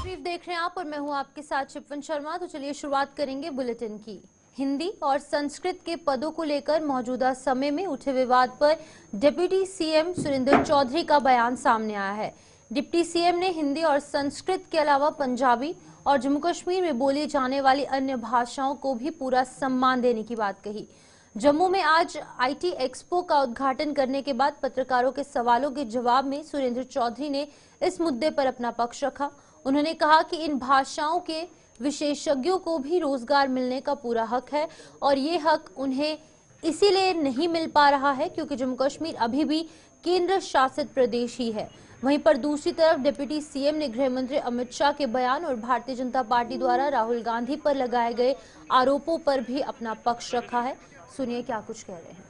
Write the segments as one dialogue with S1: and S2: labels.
S1: शरीफ देख रहे हैं आप और मैं हूं आपके साथ शिपवन शर्मा। तो चलिए शुरुआत करेंगे बुलेटिन की। हिंदी और संस्कृत के पदों को लेकर मौजूदा समय में उठे विवाद पर डिप्टी सीएम सुरेंद्र चौधरी का बयान सामने आया है। डिप्टी सीएम ने हिंदी और संस्कृत के अलावा पंजाबी और जम्मू कश्मीर में बोली जाने वाली अन्य भाषाओं को भी पूरा सम्मान देने की बात कही। जम्मू में आज आईटी एक्सपो का उद्घाटन करने के बाद पत्रकारों के सवालों के जवाब में सुरेंद्र चौधरी ने इस मुद्दे पर अपना पक्ष रखा। उन्होंने कहा कि इन भाषाओं के विशेषज्ञों को भी रोजगार मिलने का पूरा हक है और ये हक उन्हें इसीलिए नहीं मिल पा रहा है क्योंकि जम्मू कश्मीर अभी भी केंद्र शासित प्रदेश ही है। वहीं पर दूसरी तरफ डिप्टी सीएम ने गृह मंत्री अमित शाह के बयान और भारतीय जनता पार्टी द्वारा राहुल गांधी पर लगाए गए आरोपों पर भी अपना पक्ष रखा है। सुनिए क्या कुछ कह रहे हैं।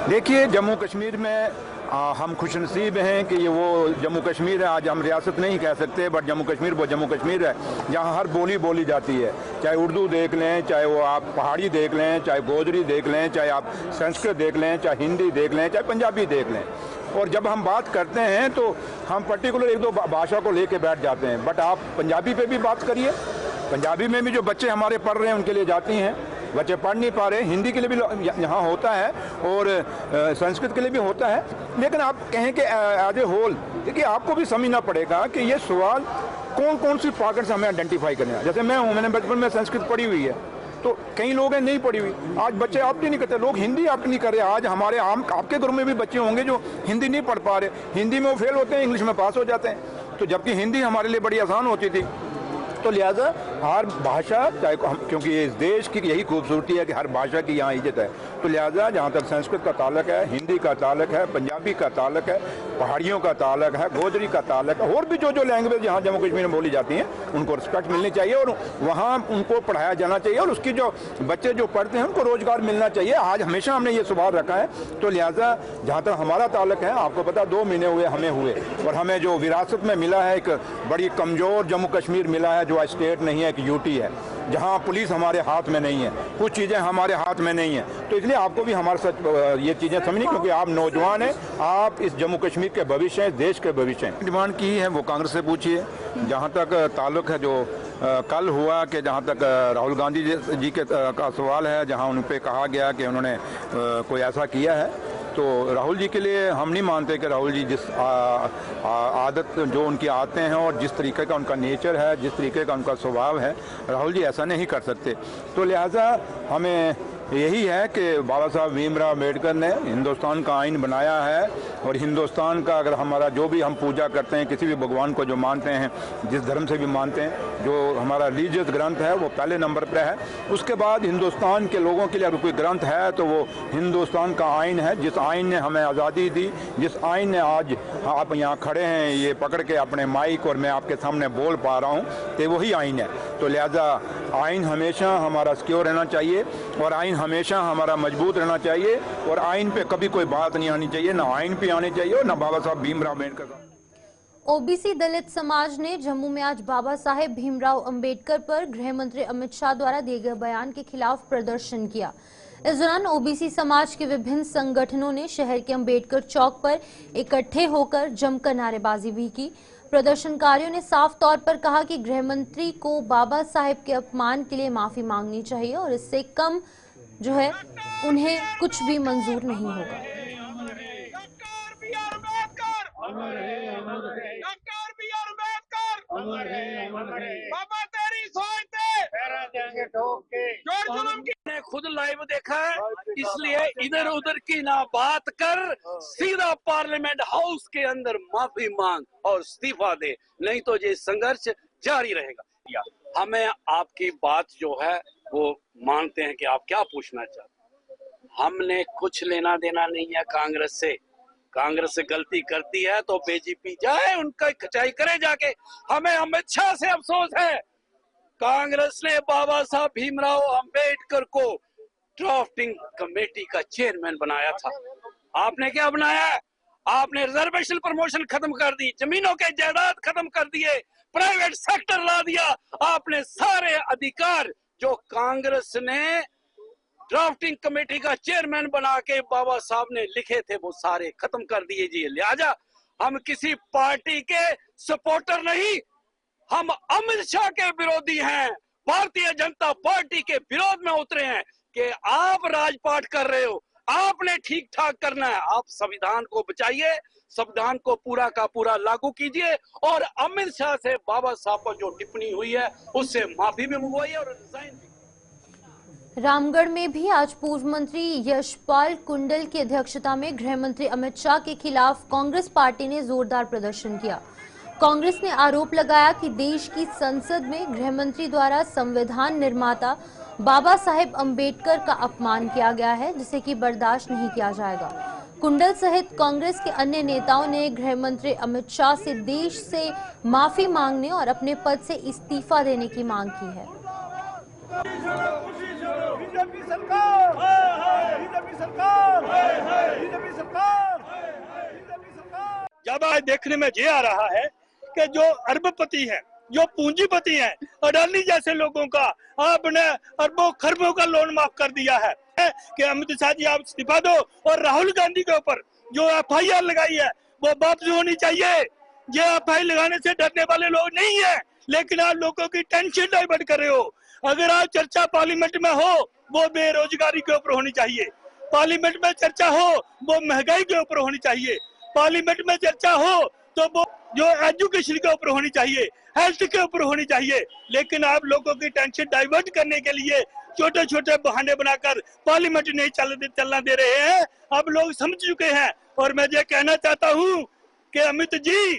S2: देखिए, जम्मू कश्मीर में हम खुशनसीब हैं कि ये वो जम्मू कश्मीर है। आज हम रियासत नहीं कह सकते, बट जम्मू कश्मीर वो जम्मू कश्मीर है जहाँ हर बोली बोली जाती है। चाहे उर्दू देख लें, चाहे वो आप पहाड़ी देख लें, चाहे गोजरी देख लें, चाहे आप संस्कृत देख लें, चाहे हिंदी देख लें, चाहे पंजाबी देख लें। और जब हम बात करते हैं तो हम पर्टिकुलर एक दो भाषा को लेके बैठ जाते हैं, बट आप पंजाबी पे भी बात करिए। पंजाबी में भी जो बच्चे हमारे पढ़ रहे हैं उनके लिए जाती हैं, बच्चे पढ़ नहीं पा रहे। हिंदी के लिए भी यहाँ होता है और संस्कृत के लिए भी होता है। लेकिन आप कहें कि एज ए होल, देखिए आपको भी समझना पड़ेगा कि ये सवाल कौन कौन सी पॉकेट्स हमें आइडेंटिफाई करना है। जैसे मैं हूँ, मैंने बचपन में संस्कृत पढ़ी हुई है, तो कई लोग हैं नहीं पढ़ी हुई। आज बच्चे ऑप्ट नहीं करते, लोग हिंदी ऑप्ट नहीं कर रहे। आज हमारे आपके घरों में भी बच्चे होंगे जो हिंदी नहीं पढ़ पा रहे। हिंदी में वो फेल होते हैं, इंग्लिश में पास हो जाते हैं। तो जबकि हिंदी हमारे लिए बड़ी आसान होती थी। तो लिहाजा हर भाषा, चाहे क्योंकि इस देश की यही खूबसूरती है कि हर भाषा की यहाँ इज्जत है। तो लिहाजा जहाँ तक संस्कृत का ताल्लुक है, हिंदी का ताल्लुक है, पंजाबी का ताल्लुक है, पहाड़ियों का ताल्लुक है, गोजरी का ताल्लुक है, और भी जो लैंग्वेज यहाँ जम्मू कश्मीर में बोली जाती हैं उनको रिस्पेक्ट मिलनी चाहिए और वहाँ उनको पढ़ाया जाना चाहिए और उसकी जो बच्चे जो पढ़ते हैं उनको रोजगार मिलना चाहिए। आज हमेशा हमने ये सवाल रखा है। तो लिहाजा जहाँ तक हमारा ताल्लुक है, आपको पता 2 महीने हुए हमें हुए, और हमें जो विरासत में मिला है, एक बड़ी कमज़ोर जम्मू कश्मीर मिला है जो स्टेट नहीं है, एक यूटी है, जहां पुलिस हमारे हाथ में नहीं है, कुछ चीज़ें हमारे हाथ में नहीं है। तो इसलिए आपको भी हमारे साथ ये चीज़ें समझनी, क्योंकि आप नौजवान हैं, आप इस जम्मू कश्मीर के भविष्य हैं, देश के भविष्य हैं। डिमांड की है वो कांग्रेस से पूछिए। जहां तक ताल्लुक है जो कल हुआ कि जहां तक राहुल गांधी जी के का सवाल है, जहां उन पर कहा गया कि उन्होंने कोई ऐसा किया है, तो राहुल जी के लिए हम नहीं मानते कि राहुल जी जिस आदत जो उनकी आते हैं और जिस तरीके का उनका नेचर है, जिस तरीके का उनका स्वभाव है, राहुल जी ऐसा नहीं कर सकते। तो लिहाजा हमें यही है कि बाबा साहब भीमराव अम्बेडकर ने हिंदुस्तान का आइन बनाया है और हिंदुस्तान का अगर हमारा जो भी हम पूजा करते हैं, किसी भी भगवान को जो मानते हैं, जिस धर्म से भी मानते हैं, जो हमारा रिलीजियस ग्रंथ है वो पहले नंबर पर है। उसके बाद हिंदुस्तान के लोगों के लिए अगर कोई ग्रंथ है तो वो हिंदुस्तान का आइन है, जिस आइन ने हमें आज़ादी दी, जिस आइन ने आज आप यहाँ खड़े हैं ये पकड़ के अपने माइक और मैं आपके सामने बोल पा रहा हूँ, तो वही आइन है। तो लिहाजा आइन हमेशा हमारा सिक्योर रहना चाहिए और आइन हमेशा हमारा मजबूत रहना चाहिए और आइन पे कभी कोई बात नहीं आनी चाहिए, ना आइन पे आनी चाहिए और ना बाबा साहब भीमराव अम्बेडकर का।
S1: ओबीसी दलित समाज ने जम्मू में आज बाबा साहेब भीमराव अंबेडकर पर गृह मंत्री अमित शाह द्वारा दिए गए बयान के खिलाफ प्रदर्शन किया। इस दौरान ओबीसी समाज के विभिन्न संगठनों ने शहर के अंबेडकर चौक पर इकट्ठे होकर जमकर नारेबाजी भी की। प्रदर्शनकारियों ने साफ तौर पर कहा कि गृह मंत्री को बाबा साहेब के अपमान के लिए माफी मांगनी चाहिए और इससे कम जो है उन्हें कुछ भी मंजूर नहीं होगा।
S3: बाबा तेरी सोच ने खुद लाइव देखा है, इसलिए इधर उधर की ना बात कर, सीधा पार्लियामेंट हाउस के अंदर माफी मांग और इस्तीफा दे, नहीं तो ये संघर्ष जारी रहेगा। हमें आपकी बात जो है वो मानते हैं कि आप क्या पूछना चाहते हैं। हमने कुछ लेना देना नहीं है कांग्रेस से। कांग्रेस से गलती करती है तो बीजेपी जाए, उनका खचाई करे जाके। हमें अमित शाह से अफसोस है, कांग्रेस ने बाबा साहब भीमराव अंबेडकर को ड्राफ्टिंग कमेटी का चेयरमैन बनाया था। आपने क्या बनाया? आपने रिजर्वेशन प्रमोशन खत्म कर दी, जमीनों के जायदाद खत्म कर दिए, प्राइवेट सेक्टर ला दिया। आपने सारे अधिकार जो कांग्रेस ने ड्राफ्टिंग कमेटी का चेयरमैन बना के बाबा साहब ने लिखे थे वो सारे खत्म कर दिए जी। लिहाजा हम किसी पार्टी के सपोर्टर नहीं, हम अमित शाह के विरोधी हैं, भारतीय जनता पार्टी के विरोध में उतरे हैं कि आप राजपाट कर रहे हो, आपने ठीक ठाक करना है। आप संविधान को बचाइए, संविधान को पूरा का पूरा लागू कीजिए और अमित शाह से बाबा साहब पर जो टिप्पणी हुई है उससे माफी भी मंगवाइए और रिजाइन भी।
S1: रामगढ़ में भी आज पूर्व मंत्री यशपाल कुंडल की अध्यक्षता में गृह मंत्री अमित शाह के खिलाफ कांग्रेस पार्टी ने जोरदार प्रदर्शन किया। कांग्रेस ने आरोप लगाया कि देश की संसद में गृह मंत्री द्वारा संविधान निर्माता बाबा साहेब अंबेडकर का अपमान किया गया है, जिसे कि बर्दाश्त नहीं किया जाएगा। कुंडल सहित कांग्रेस के अन्य नेताओं ने गृह मंत्री अमित शाह से देश से माफी मांगने और अपने पद से इस्तीफा देने की मांग की है।
S4: बीजेपी सरकार, बीजेपी सरकार, बीजेपी सरकार, बीजेपी सरकार।
S5: जब आज देखने में ये आ रहा है कि जो अरबपति हैं, जो पूंजीपति हैं, अडानी जैसे लोगों का आपने अरबों खरबों का लोन माफ कर दिया है कि अमित शाह जी आप इस्तीफा दो। और राहुल गांधी के ऊपर जो FIR लगाई है वो वापस होनी चाहिए। ये FIR लगाने से डरने वाले लोग नहीं है, लेकिन आप लोगों की टेंशन डाइवर्ट कर रहे हो। अगर आप चर्चा पार्लियामेंट में हो वो बेरोजगारी के ऊपर होनी चाहिए, पार्लियामेंट में चर्चा हो वो महंगाई के ऊपर होनी चाहिए, पार्लियामेंट में चर्चा हो तो वो जो एजुकेशन के ऊपर होनी चाहिए, हेल्थ के ऊपर होनी चाहिए। लेकिन आप लोगों की टेंशन डाइवर्ट करने के लिए छोटे छोटे बहाने बनाकर पार्लियामेंट नहीं चलना दे रहे हैं। अब लोग समझ चुके हैं। और मैं ये कहना चाहता हूँ कि अमित जी,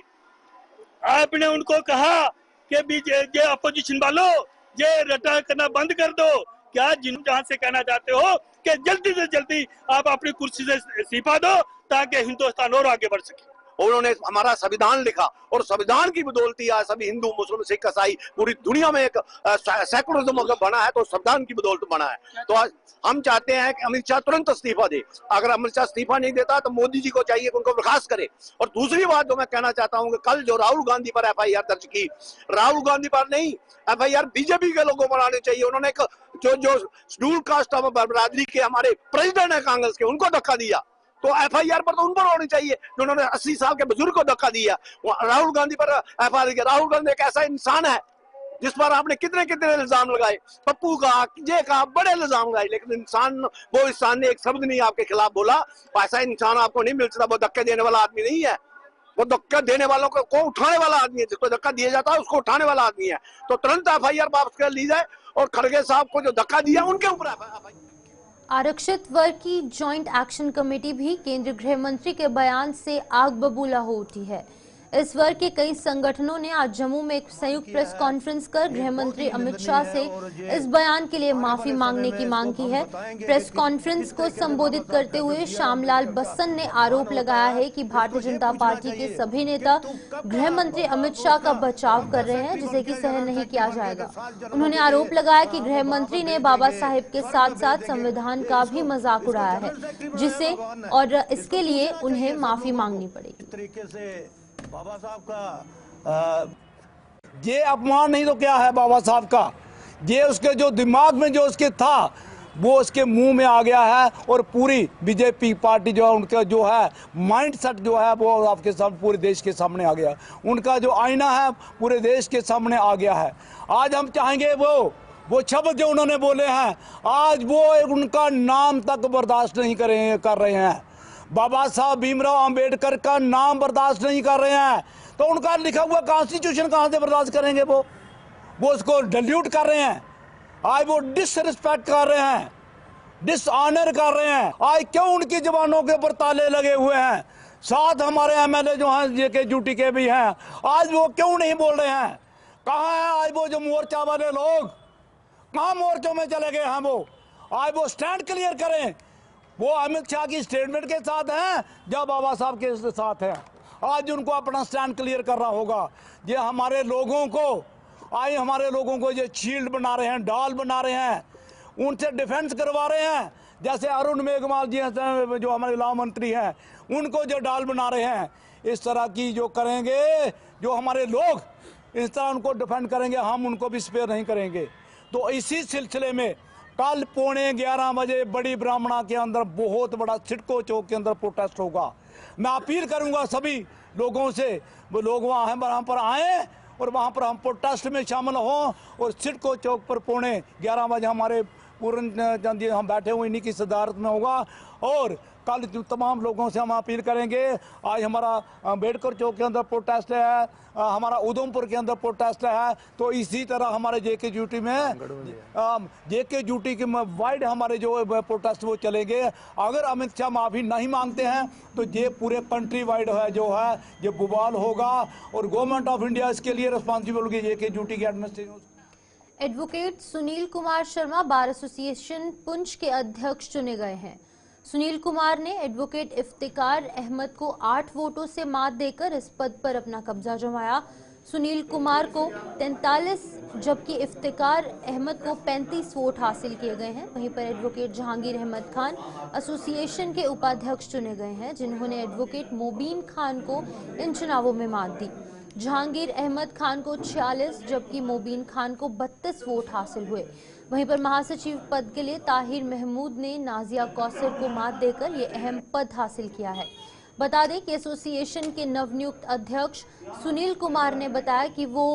S5: आपने उनको कहा कि बीजेपी अपोजिशन वालों ये रटा करना बंद कर दो। क्या जहां से कहना चाहते हो कि जल्दी से जल्दी आप अपनी कुर्सी से इस्तीफा दो ताकि हिंदुस्तान और आगे बढ़ सके।
S6: उन्होंने हमारा संविधान लिखा और संविधान की बदौलती आज सभी हिंदू मुस्लिम सिख ईसाई पूरी दुनिया में एक सेकुलरिज्म अगर बना है तो संविधान की बदौलत बना है। तो आज हम चाहते हैं कि अमित शाह तुरंत इस्तीफा दे। अगर अमित शाह इस्तीफा नहीं देता तो मोदी जी को चाहिए कि उनको बर्खास्त करे। और दूसरी बात जो मैं कहना चाहता हूँ कि कल जो राहुल गांधी पर FIR दर्ज की, राहुल गांधी पर नहीं, FIR बीजेपी के लोगों पर आनी चाहिए। उन्होंने जो शेड्यूल कास्ट ऑफ बरादरी के हमारे प्रेसिडेंट है कांग्रेस के, उनको धक्का दिया, तो FIR पर तो उन पर होनी चाहिए जिन्होंने 80 साल के बुजुर्ग को धक्का दिया। राहुल गांधी पर FIR किया। राहुल गांधी एक ऐसा इंसान है जिस पर आपने कितने कितने इल्जाम लगाए, पप्पू का, ये का, बड़े इल्जाम लगाए, लेकिन वो इंसान ने एक शब्द नहीं आपके खिलाफ बोला। ऐसा इंसान आपको नहीं मिल सकता। वो धक्के देने वाला आदमी नहीं है, वो धक्का देने वालों को उठाने वाला आदमी है। जिसको धक्का दिया जाता है उसको उठाने वाला आदमी है। तो तुरंत FIR वापस कर ली जाए और खड़गे साहब को जो धक्का दिया उनके ऊपर FIR।
S1: आरक्षित वर्ग की जॉइंट एक्शन कमेटी भी केंद्रीय गृह मंत्री के बयान से आग बबूला हो उठी है। इस वर्ग के कई संगठनों ने आज जम्मू में एक संयुक्त प्रेस कॉन्फ्रेंस कर गृह मंत्री अमित शाह से इस बयान के लिए माफी मांगने की मांग की है। प्रेस कॉन्फ्रेंस को संबोधित करते हुए श्यामलाल बस्सन ने आरोप लगाया है कि भारतीय जनता पार्टी के सभी नेता गृह मंत्री अमित शाह का बचाव कर रहे हैं, जिसे कि सहन नहीं किया जाएगा। उन्होंने आरोप लगाया कि गृह मंत्री ने बाबा साहेब के साथ साथ संविधान का भी मजाक उड़ाया है, जिसे और इसके लिए उन्हें माफी मांगनी पड़ेगी।
S4: बाबा साहब का ये अपमान नहीं तो क्या है बाबा साहब का। ये उसके जो दिमाग में जो उसके था वो उसके मुंह में आ गया है। और पूरी बीजेपी पार्टी जो है उनका जो है माइंडसेट जो है वो आपके सामने पूरे देश के सामने आ गया। उनका जो आईना है पूरे देश के सामने आ गया है। आज हम चाहेंगे वो शब्द जो उन्होंने बोले हैं, आज वो उनका नाम तक बर्दाश्त नहीं कर रहे हैं। बाबा साहब भीमराव अंबेडकर का नाम बर्दाश्त नहीं कर रहे हैं, तो उनका लिखा हुआ कॉन्स्टिट्यूशन कहां से बर्दाश्त करेंगे। वो उसको डिल्यूट कर रहे हैं। आज वो डिसरिस्पेक्ट कर रहे हैं, डिसऑनर कर रहे हैं। आज क्यों उनकी जवानों के ऊपर ताले लगे हुए हैं। साथ हमारे MLA जो हैं JK ड्यूटी के भी हैं, आज वो क्यों नहीं बोल रहे हैं। कहाँ है आज वो जो मोर्चा वाले लोग, कहाँ मोर्चों में चले गए हैं वो। आज वो स्टैंड क्लियर करें। वो अमित शाह की स्टेटमेंट के साथ हैं या बाबा साहब के साथ हैं। आज उनको अपना स्टैंड क्लियर करना होगा। ये हमारे लोगों को ये शील्ड बना रहे हैं, डाल बना रहे हैं। उनसे डिफेंस करवा रहे हैं। जैसे अरुण मेघवाल जी हैं जो हमारे लाभ मंत्री हैं, उनको जो डाल बना रहे हैं, इस तरह की जो करेंगे, जो हमारे लोग इस तरह उनको डिफेंड करेंगे, हम उनको भी स्पेयर नहीं करेंगे। तो इसी सिलसिले में कल 11:15 बजे बड़ी ब्राह्मणा के अंदर बहुत बड़ा सिडको चौक के अंदर प्रोटेस्ट होगा। मैं अपील करूंगा सभी लोगों से, वो लोग वहाँ पर आए और वहाँ पर हम प्रोटेस्ट में शामिल हों, और सिडको चौक पर 11:15 बजे हमारे पूर्ण चंद जी हम बैठे हुए इन्हीं की सदारत में होगा। और कल तमाम लोगों से हम अपील करेंगे, आज हमारा अम्बेडकर चौक के अंदर प्रोटेस्ट है, हमारा उधमपुर के अंदर प्रोटेस्ट है, तो इसी तरह हमारे जेके ड्यूटी में जेके ड्यूटी के वाइड हमारे जो प्रोटेस्ट वो चलेंगे। अगर अमित शाह माफ़ी नहीं मांगते हैं तो ये पूरे कंट्री वाइड है जो है ये बुबाल होगा, और गवर्नमेंट ऑफ इंडिया इसके लिए रिस्पॉन्सिबल होगी, जेके ड्यूटी के administration.
S1: Advocate Sunil Kumar Sharma bar association Poonch के अध्यक्ष चुने गए हैं। सुनील कुमार ने एडवोकेट इफ्तिकार अहमद को 8 वोटों से मात देकर इस पद पर अपना कब्जा जमाया। सुनील कुमार को 43 जबकि इफ्तिकार अहमद को 35 वोट हासिल किए गए हैं। वहीं पर एडवोकेट जहांगीर अहमद खान एसोसिएशन के उपाध्यक्ष चुने गए हैं, जिन्होंने एडवोकेट मोबीन खान को इन चुनावों में मात दी। जहांगीर अहमद खान को 46 जबकि मोबीन खान को 32 वोट हासिल हुए। वहीं पर महासचिव पद के लिए ताहिर महमूद ने नाजिया कौसर को मात देकर ये अहम पद हासिल किया है। बता दें कि एसोसिएशन के नवनियुक्त अध्यक्ष सुनील कुमार ने बताया कि वो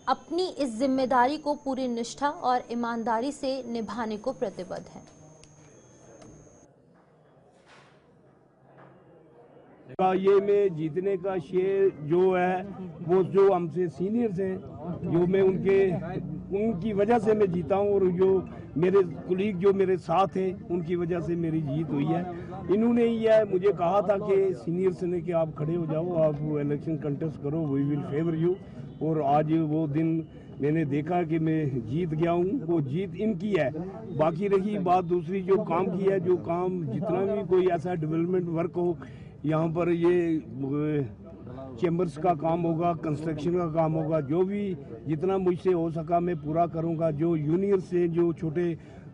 S1: अपनी इस जिम्मेदारी को पूरी निष्ठा और ईमानदारी से निभाने को प्रतिबद्ध हैं।
S7: ये में जीतने का श्रेय जो है वो जो हमसे सीनियर्स हैं, जो मैं उनकी वजह से मैं जीता हूँ, और जो मेरे कुलीग जो मेरे साथ हैं उनकी वजह से मेरी जीत हुई है। इन्होंने ही मुझे कहा था कि सीनियर्स ने कि आप खड़े हो जाओ, आप इलेक्शन कंटेस्ट करो, वी विल फेवर यू। और आज वो दिन मैंने देखा कि मैं जीत गया हूँ, वो जीत इनकी है। बाकी रही बात दूसरी जो काम की है, जो काम जितना भी कोई ऐसा डेवलपमेंट वर्क हो, यहाँ पर ये चैम्बर्स का काम होगा, कंस्ट्रक्शन का काम होगा, जो भी जितना मुझसे हो सका मैं पूरा करूँगा। जो यूनियन से जो छोटे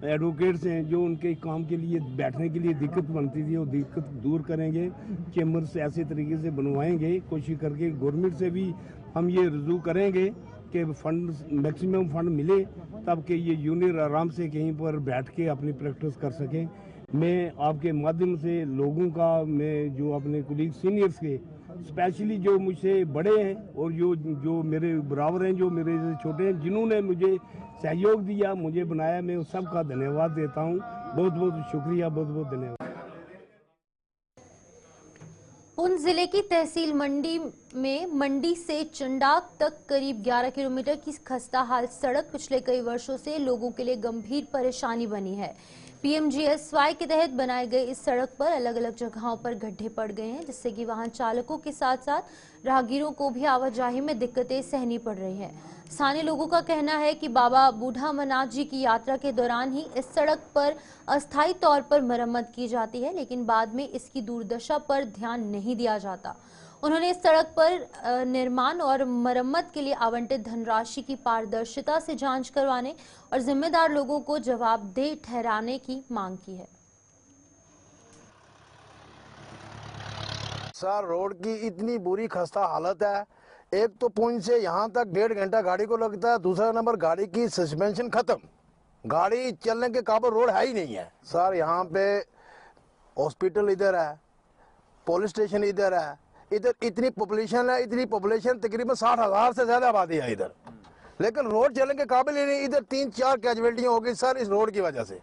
S7: एडवोकेट्स हैं, जो उनके काम के लिए बैठने के लिए दिक्कत बनती थी, वो दिक्कत दूर करेंगे। चैम्बर्स ऐसे तरीके से बनवाएंगे, कोशिश करके गवर्नमेंट से भी हम ये रजू करेंगे कि फंड मैक्सिमम फंड मिले, तब कि ये यूनियन आराम से कहीं पर बैठ के अपनी प्रैक्टिस कर सकें। मैं आपके माध्यम से लोगों का, मैं जो अपने कुलीग सीनियर्स के, स्पेशली जो मुझसे बड़े हैं और जो मेरे बराबर हैं, जो मेरे से छोटे हैं, जिन्होंने मुझे सहयोग दिया, मुझे बनाया, मैं उस सब का धन्यवाद देता हूं। बहुत बहुत शुक्रिया, बहुत बहुत धन्यवाद।
S1: पुंछ जिले की तहसील मंडी में मंडी से चंडाक तक करीब 11 किलोमीटर की खस्ता हाल सड़क पिछले कई वर्षों से लोगों के लिए गंभीर परेशानी बनी है। पीएमजीएसवाई के तहत बनाए गए इस सड़क पर अलग अलग जगहों पर गड्ढे पड़ गए हैं, जिससे कि वाहन चालकों के साथ साथ राहगीरों को भी आवाजाही में दिक्कतें सहनी पड़ रही हैं। स्थानीय लोगों का कहना है कि बाबा बूढ़ा मनाथ जी की यात्रा के दौरान ही इस सड़क पर अस्थायी तौर पर मरम्मत की जाती है, लेकिन बाद में इसकी दुर्दशा पर ध्यान नहीं दिया जाता। उन्होंने इस सड़क पर निर्माण और मरम्मत के लिए आवंटित धनराशि की पारदर्शिता से जांच करवाने और जिम्मेदार लोगों को जवाबदेह ठहराने की मांग की है।
S8: सर, रोड की इतनी बुरी खस्ता हालत है। एक तो पुंछ से यहाँ तक 1.5 घंटा गाड़ी को लगता है, दूसरा नंबर गाड़ी की सस्पेंशन खत्म, गाड़ी चलने के काबिल रोड है ही नहीं है। सर, यहाँ पे हॉस्पिटल इधर है, पुलिस स्टेशन इधर है, इधर इतनी पॉपुलेशन है, इतनी पॉपुलेशन तकरीबन 60,000 से ज्यादा आबादी है इधर, लेकिन रोड चलने के काबिल ही नहीं। इधर 3-4 कैजुअलिटियां हो गई सर इस रोड की वजह से।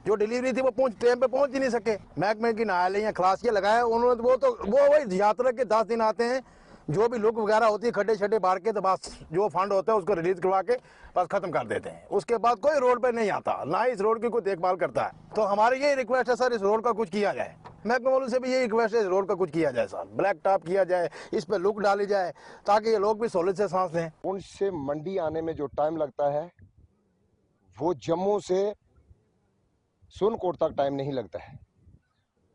S8: जो डिलीवरी थी वो टाइम पे पहुंच ही नहीं सके। महकमे की न्यायालय खलासियां लगाए उन्होंने, वो वही यात्रा के 10 दिन आते हैं, जो भी लुक वगैरह होती है खड्डे छड्डे बांट के, तो बस जो फंड होता है उसको रिलीज करवा के बस खत्म कर देते हैं। उसके बाद कोई रोड पे नहीं आता, ना ही इस रोड की कोई देखभाल करता है। तो हमारी यही रिक्वेस्ट है सर, इस रोड का कुछ किया जाए। महकमे वालों से भी यही रिक्वेस्ट है, इस रोड का कुछ किया जाए सर, ब्लैक टॉप किया जाए, इस पे लुक डाली जाए, ताकि ये लोग भी सहूलियत से सांस लें।
S9: पुंछ से मंडी आने में जो टाइम लगता है वो जम्मू से सुनकोट तक टाइम नहीं लगता है।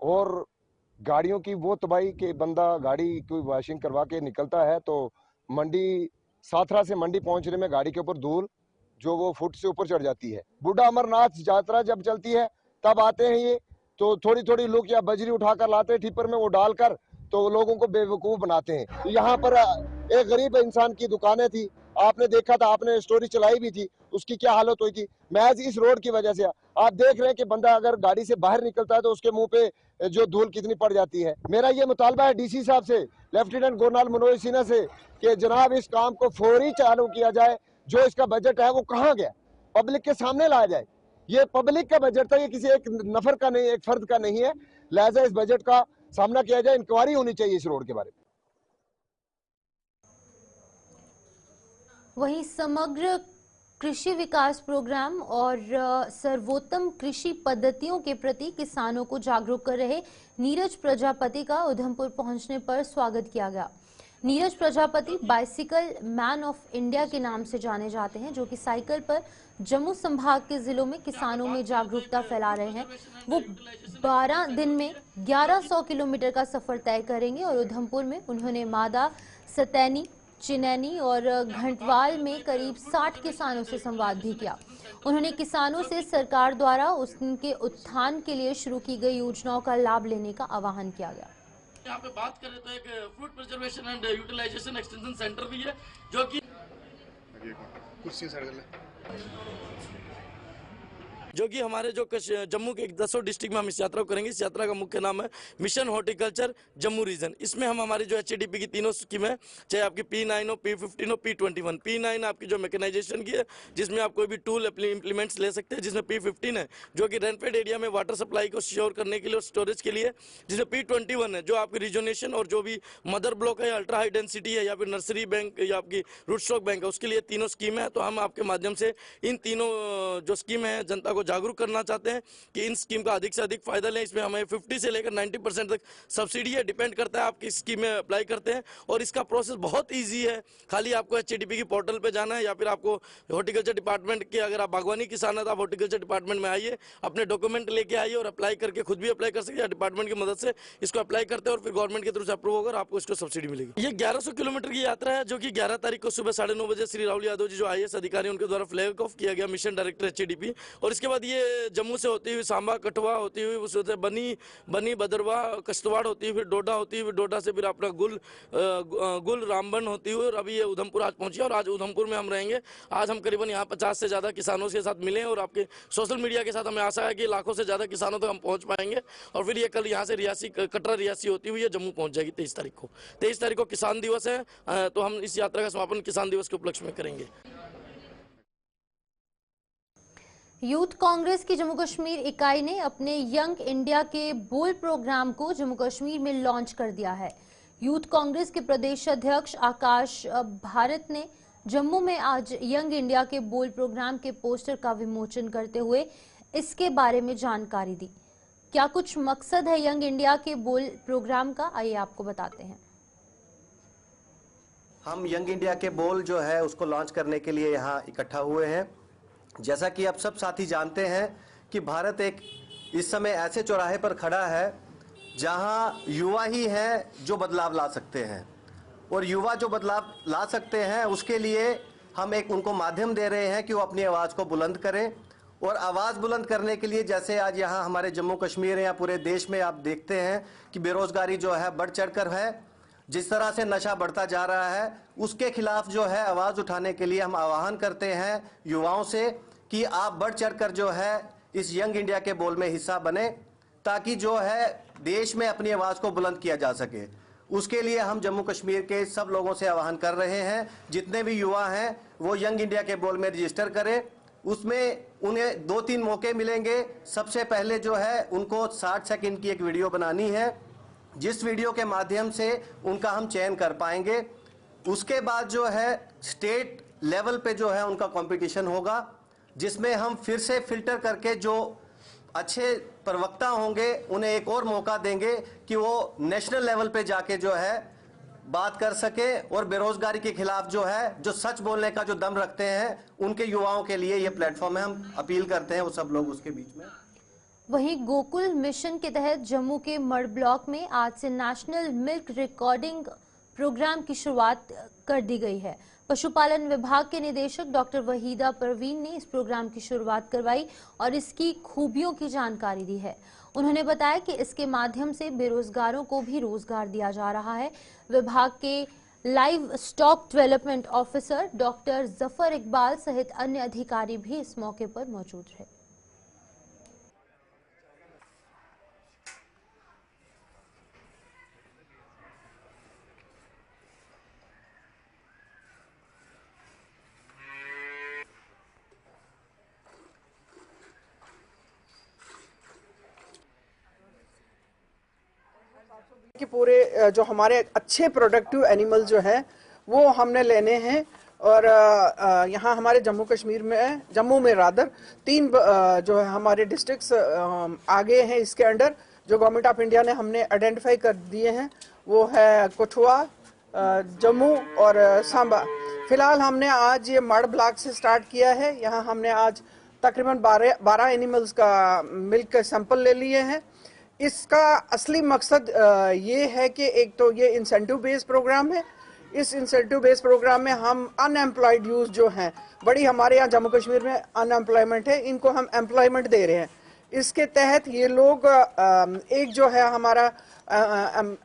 S9: और गाड़ियों की वो तबाही कि बंदा गाड़ी कोई वॉशिंग करवा के निकलता है तो मंडी साथरा से मंडी पहुंचने में गाड़ी के ऊपर धूल जो वो फुट से ऊपर चढ़ जाती है। बूढ़ा अमरनाथ यात्रा जब चलती है तब आते हैं ये, तो थोड़ी थोड़ी लोग या बजरी उठाकर लाते हैं टिप्पर में, वो डालकर तो लोगों को बेवकूफ बनाते हैं। यहाँ पर एक गरीब इंसान की दुकानें थी, आपने देखा था, आपने स्टोरी चलाई भी थी, उसकी क्या हालत हुई थी महज इस रोड की वजह से। आप देख रहे हैं कि बंदा अगर गाड़ी से बाहर निकलता है तो उसके मुंह पे जो धूल कितनी पड़ जाती है। मेरा ये मुतालबा है डीसी साहब से, लेफ्टिनेंट गवर्नर मनोज सिन्हा से, कि जनाब इस काम को फौरी चालू किया जाए। जो इसका बजट है वो कहाँ गया, पब्लिक के सामने लाया जाए। ये पब्लिक का बजट था, ये किसी एक नफर का नहीं, एक फर्द का नहीं है। लिहाजा इस बजट का सामना किया जाए, इंक्वायरी होनी चाहिए इस रोड के बारे में।
S1: वहीं समग्र कृषि विकास प्रोग्राम और सर्वोत्तम कृषि पद्धतियों के प्रति किसानों को जागरूक कर रहे नीरज प्रजापति का उधमपुर पहुंचने पर स्वागत किया गया। Neeraj Prajapati bicycle man of India के नाम से जाने जाते हैं, जो कि साइकिल पर जम्मू संभाग के जिलों में किसानों में जागरूकता फैला रहे हैं। वो 12 दिन में 1100 किलोमीटर का सफर तय करेंगे और उधमपुर में उन्होंने मादा, सतैनी, चिनैनी और घंटवाल में करीब 60 किसानों से संवाद भी किया। उन्होंने किसानों से सरकार द्वारा उनके उत्थान के लिए शुरू की गई योजनाओं का लाभ लेने का आह्वान किया गया।
S10: यहाँ पे बात करें तो एक fruit preservation and utilization extension centre भी है, जो कि हमारे जो जम्मू के 10 डिस्ट्रिक्ट में हम इस यात्रा को करेंगे। इस यात्रा का मुख्य नाम है मिशन हॉर्टिकल्चर जम्मू रीजन। इसमें हम हमारी जो HADP की तीनों स्कीम है, चाहे आपकी P9 हो, P15 हो, P21। P9 आपकी जो मैकेनाइजेशन की है, जिसमें आप कोई भी टूल इंप्लीमेंट्स ले सकते हैं, जिसमें P15 है जो कि रेनफेड एरिया में वाटर सप्लाई को श्योर करने के लिए और स्टोरेज के लिए, जिसमें P21 है जो आपकी रिजोनेशन और जो भी मदर ब्लॉक है, अल्ट्रा हाई डेंसिटी है, या फिर नर्सरी बैंक या आपकी रूट स्टॉक बैंक है, उसके लिए तीनों स्कीम है। तो हम आपके माध्यम से इन तीनों जो स्कीम है जनता को जागरूक करना चाहते हैं कि इन स्कीम का अधिक से अधिक फायदा लें। इसमें हमें 50 से लेकर 90% तक सब्सिडी है, डिपेंड करता है आप किस स्कीम में अप्लाई करते हैं। और इसका प्रोसेस बहुत इजी है, खाली आपको HADP की पोर्टल पे जाना है, या फिर आपको हॉर्टिकल्चर डिपार्टमेंट के, अगर आप बागवानी किसान है तो आप हॉर्टिकल्चर डिपार्टमेंट में आइए, अपने डॉक्यूमेंट लेके आइए और अप्लाई करके खुद भी अप्लाई कर सकते हैं, डिपार्टमेंट की मदद से इसको अप्लाई करते हैं और फिर गवर्नमेंट की तरफ से अप्रूव होकर आपको इसको सब्सिडी मिलेगी। ये 1100 किलोमीटर की यात्रा है, जो कि 11 तारीख को सुबह 9:30 बजे श्री राहुल यादव जी जो IAS अधिकारी उनके द्वारा फ्लैग ऑफ किया गया, मिशन डायरेक्टर HADP। और इसके बाद ये जम्मू से होती हुई सांबा, कठुआ होती हुई उससे बनी भदरवा, कश्तवाड़ होती हुई, फिर डोडा होती हुई, डोडा से फिर अपना गुल रामबन होती हुई, और अभी ये उधमपुर आज पहुंची और आज उधमपुर में हम रहेंगे। आज हम करीबन यहाँ 50 से ज़्यादा किसानों के साथ मिले और आपके सोशल मीडिया के साथ हमें आशा है कि लाखों से ज़्यादा किसानों तक हम पहुँच पाएंगे। और फिर ये कल यहाँ से रियासी, कटरा रियासी होती हुई जम्मू पहुँच जाएगी 23 तारीख को। 23 तारीख को किसान दिवस है, तो हम इस यात्रा का समापन किसान दिवस के उपलक्ष्य में करेंगे।
S1: यूथ कांग्रेस की जम्मू कश्मीर इकाई ने अपने यंग इंडिया के बोल प्रोग्राम को जम्मू कश्मीर में लॉन्च कर दिया है। यूथ कांग्रेस के प्रदेश अध्यक्ष आकाश भारत ने जम्मू में आज यंग इंडिया के बोल प्रोग्राम के पोस्टर का विमोचन करते हुए इसके बारे में जानकारी दी। क्या कुछ मकसद है यंग इंडिया के बोल प्रोग्राम का, आइए आपको बताते हैं।
S11: हम यंग इंडिया के बोल जो है उसको लॉन्च करने के लिए यहाँ इकट्ठा हुए हैं। जैसा कि आप सब साथी जानते हैं कि भारत एक इस समय ऐसे चौराहे पर खड़ा है जहां युवा ही हैं जो बदलाव ला सकते हैं, और युवा जो बदलाव ला सकते हैं उसके लिए हम एक उनको माध्यम दे रहे हैं कि वो अपनी आवाज़ को बुलंद करें। और आवाज़ बुलंद करने के लिए जैसे आज यहाँ हमारे जम्मू कश्मीर या पूरे देश में आप देखते हैं कि बेरोज़गारी जो है बढ़ चढ़ कर है, जिस तरह से नशा बढ़ता जा रहा है, उसके खिलाफ जो है आवाज़ उठाने के लिए हम आह्वान करते हैं युवाओं से कि आप बढ़ चढ़कर जो है इस यंग इंडिया के बोल में हिस्सा बने, ताकि जो है देश में अपनी आवाज़ को बुलंद किया जा सके। उसके लिए हम जम्मू कश्मीर के सब लोगों से आह्वान कर रहे हैं, जितने भी युवा हैं वो यंग इंडिया के बोल में रजिस्टर करें। उसमें उन्हें 2-3 मौके मिलेंगे। सबसे पहले जो है उनको 60 सेकंड की एक वीडियो बनानी है, जिस वीडियो के माध्यम से उनका हम चयन कर पाएंगे। उसके बाद जो है स्टेट लेवल पे जो है उनका कंपटीशन होगा, जिसमें हम फिर से फिल्टर करके जो अच्छे प्रवक्ता होंगे उन्हें एक और मौका देंगे कि वो नेशनल लेवल पे जाके जो है बात कर सके, और बेरोजगारी के खिलाफ जो है जो सच बोलने का जो दम रखते हैं उनके युवाओं के लिए ये प्लेटफॉर्म है। हम अपील करते हैं वो सब लोग उसके बीच में।
S1: वहीं गोकुल मिशन के तहत जम्मू के मड़ ब्लॉक में आज से नेशनल मिल्क रिकॉर्डिंग प्रोग्राम की शुरुआत कर दी गई है। पशुपालन विभाग के निदेशक डॉक्टर वहीदा परवीन ने इस प्रोग्राम की शुरुआत करवाई और इसकी खूबियों की जानकारी दी है। उन्होंने बताया कि इसके माध्यम से बेरोजगारों को भी रोजगार दिया जा रहा है। विभाग के live stock development officer doctor Zafar Iqbal सहित अन्य अधिकारी भी इस मौके पर मौजूद रहे।
S12: कि पूरे जो हमारे अच्छे प्रोडक्टिव एनिमल जो हैं वो हमने लेने हैं और यहाँ हमारे जम्मू में रादर 3 जो है हमारे डिस्ट्रिक्ट्स आगे हैं इसके अंडर जो गवर्नमेंट ऑफ इंडिया ने हमने आइडेंटिफाई कर दिए हैं। वो है कठुआ, जम्मू और सांबा। फिलहाल हमने आज ये मड ब्लॉक से स्टार्ट किया है। यहाँ हमने आज तकरीबन 12 एनिमल्स का मिल्क का सैंपल ले लिए हैं। इसका असली मकसद ये है कि एक तो ये इंसेंटिव बेस्ड प्रोग्राम है। इस इंसेंटिव बेस्ड प्रोग्राम में हम अनएम्प्लॉयड यूथ जो हैं, बड़ी हमारे यहाँ जम्मू कश्मीर में अनएम्प्लॉयमेंट है, इनको हम एम्प्लॉयमेंट दे रहे हैं। इसके तहत ये लोग एक जो है हमारा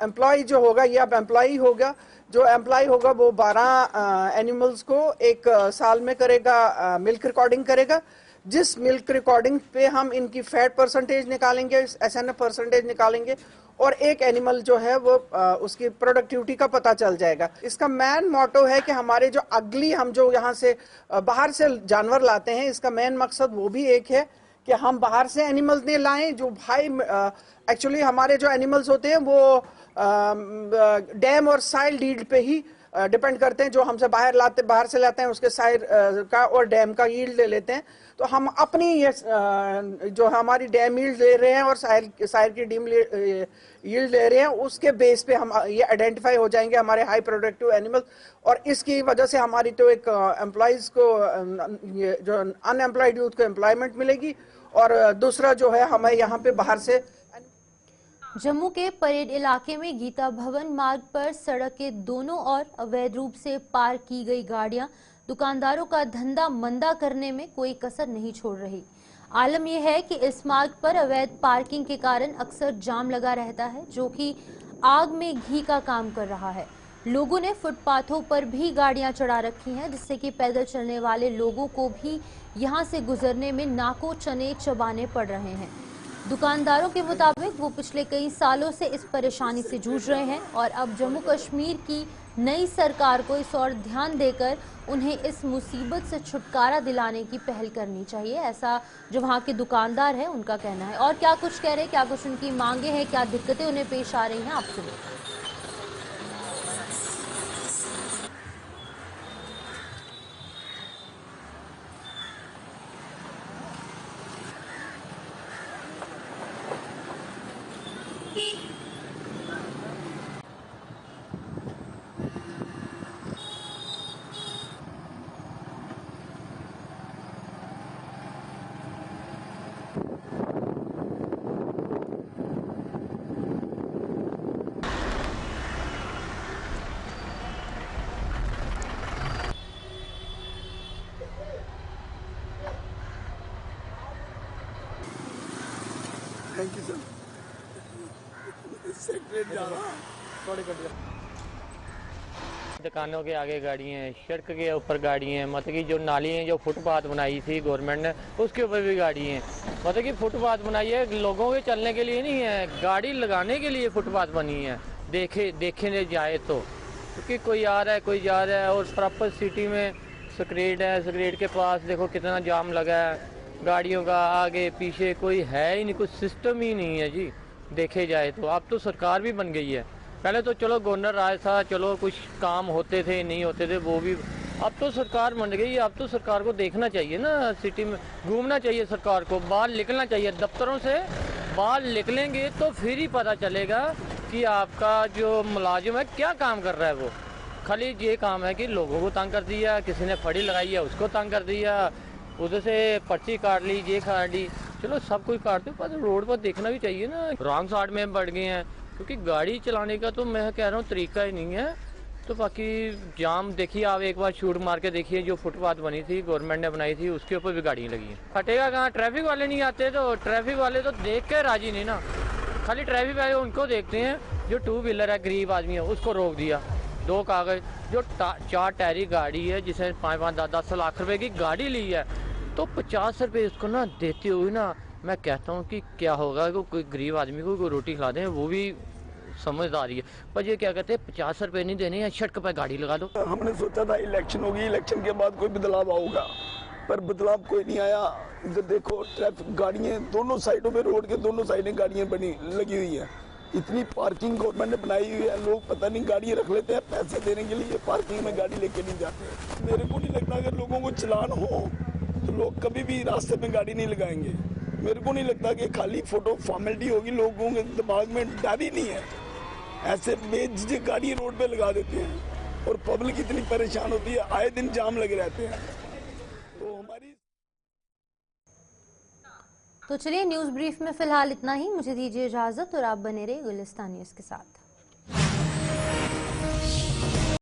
S12: एम्प्लॉय जो होगा, ये अब एम्प्लॉय होगा। जो एम्प्लॉय होगा वो 12 एनिमल्स को एक साल में करेगा, मिल्क रिकॉर्डिंग करेगा। जिस मिल्क रिकॉर्डिंग पे हम इनकी फैट परसेंटेज निकालेंगे, SNF परसेंटेज निकालेंगे और एक एनिमल जो है वो उसकी प्रोडक्टिविटी का पता चल जाएगा। इसका मेन मोटो है कि हमारे जो अगली हम जो यहाँ से बाहर से जानवर लाते हैं, इसका मेन मकसद वो भी एक है कि हम बाहर से एनिमल्स नहीं लाएं। जो भाई एक्चुअली हमारे जो एनिमल्स होते हैं वो डैम और साइल डीड पे ही डिपेंड करते हैं। जो हमसे बाहर से लाते हैं उसके साइर का और डैम का यील्ड ले लेते हैं। तो हम अपनी ये जो हमारी डैम यील्ड ले रहे हैं और साइर की डीम यील्ड ले रहे हैं, उसके बेस पे हम ये आइडेंटिफाई हो जाएंगे हमारे हाई प्रोडक्टिव एनिमल। और इसकी वजह से हमारी तो एक एम्प्लॉयज़ को जो अनएम्प्लॉयड यूथ को एम्प्लॉयमेंट मिलेगी और दूसरा जो है हमें यहाँ पे बाहर से।
S1: जम्मू के परेड इलाके में गीता भवन मार्ग पर सड़क के दोनों ओर अवैध रूप से पार्क की गई गाड़ियां दुकानदारों का धंधा मंदा करने में कोई कसर नहीं छोड़ रही। आलम यह है कि इस मार्ग पर अवैध पार्किंग के कारण अक्सर जाम लगा रहता है, जो कि आग में घी का काम कर रहा है। लोगों ने फुटपाथों पर भी गाड़ियां चढ़ा रखी हैं, जिससे कि पैदल चलने वाले लोगों को भी यहां से गुजरने में नाकों चने चबाने पड़ रहे हैं। दुकानदारों के मुताबिक वो पिछले कई सालों से इस परेशानी से जूझ रहे हैं और अब जम्मू कश्मीर की नई सरकार को इस ओर ध्यान देकर उन्हें इस मुसीबत से छुटकारा दिलाने की पहल करनी चाहिए, ऐसा जो वहाँ के दुकानदार हैं उनका कहना है। और क्या कुछ कह रहे हैं, क्या कुछ उनकी मांगे हैं, क्या दिक्कतें उन्हें पेश आ रही हैं, आप सुनिए।
S12: Thank you sir.
S13: दुकानों के आगे गाड़ी हैं, सड़क के ऊपर गाड़ी हैं, मतलब कि जो नाली हैं, जो फुटपाथ बनाई थी गवर्नमेंट ने, उसके ऊपर भी गाड़ी हैं। मतलब कि फुटपाथ बनाई है लोगों के चलने के लिए नहीं है, गाड़ी लगाने के लिए फुटपाथ बनी है। देखने जाए तो क्योंकि कोई आ रहा है कोई जा रहा है। और प्रॉपर सिटी में स्क्रेड है, स्क्रेड के पास देखो कितना जाम लगा है गाड़ियों का, आगे पीछे कोई है ही नहीं, कुछ सिस्टम ही नहीं है जी देखे जाए तो। अब तो सरकार भी बन गई है, पहले तो चलो गवर्नर राज था, चलो कुछ काम होते थे नहीं होते थे वो भी, अब तो सरकार बन गई है। अब तो सरकार को देखना चाहिए ना, सिटी में घूमना चाहिए सरकार को, बाहर निकलना चाहिए, दफ्तरों से बाहर निकलेंगे तो फिर ही पता चलेगा कि आपका जो मुलाजिम है क्या काम कर रहा है। वो खाली ये काम है कि लोगों को तंग कर दिया, किसी ने फड़ी लगाई है उसको तंग कर दिया, उधर से पर्ची काट ली, ये काट ली, चलो सब कुछ काटते पर रोड पर देखना भी चाहिए ना। रॉन्ग साइड में बढ़ गए हैं क्योंकि गाड़ी चलाने का तो मैं कह रहा हूँ तरीका ही नहीं है। तो बाकी जाम देखिए, आप एक बार शूट मार के देखिए, जो फुटपाथ बनी थी गवर्नमेंट ने बनाई थी, उसके ऊपर भी गाड़ियाँ लगी हैं। हटेगा कहाँ? ट्रैफिक वाले नहीं आते, तो ट्रैफिक वाले तो देख के राजी नहीं ना, खाली ट्रैफिक वाले उनको देखते हैं। जो 2 व्हीलर है, गरीब आदमी है, उसको रोक दिया, 2 कागज। जो 4 टायरी गाड़ी है, जिसे 5-5, 10-10 लाख रुपए की गाड़ी ली है, तो 50 रुपये उसको ना देते हुए ना, मैं कहता हूँ कि क्या होगा कि कोई गरीब आदमी को कोई रोटी खिला दें, वो भी समझदारी है। पर ये क्या कहते हैं, 50 रुपये नहीं देने या सड़क पर गाड़ी लगा दो।
S7: हमने सोचा था इलेक्शन होगी, इलेक्शन के बाद कोई बदलाव आऊगा, पर बदलाव कोई नहीं आया। इधर देखो ट्रैफिक, गाड़ियाँ दोनों साइडों पे, रोड के दोनों साइडें गाड़ियाँ बनी लगी हुई है। इतनी पार्किंग गवर्नमेंट ने बनाई हुई है, लोग पता नहीं गाड़ियाँ रख लेते हैं पैसे देने के लिए, पार्किंग में गाड़ी लेके नहीं जाते। मेरे को नहीं लगता अगर लोगों को चलान हो तो लोग कभी भी रास्ते में गाड़ी नहीं लगाएंगे। मेरे को नहीं लगता कि खाली फोटो फॉर्मेलिटी होगी, लोगों के दिमाग में डर ही नहीं है, ऐसे बेझिझक गाड़ी रोड पे लगा देते हैं और पब्लिक इतनी परेशान होती है, आए दिन जाम लगे रहते हैं। तो हमारी
S1: तो चलिए न्यूज़ ब्रीफ में फिलहाल इतना ही। मुझे दीजिए इजाज़त और आप बने रहिए गुलिस्तान न्यूज़ के साथ।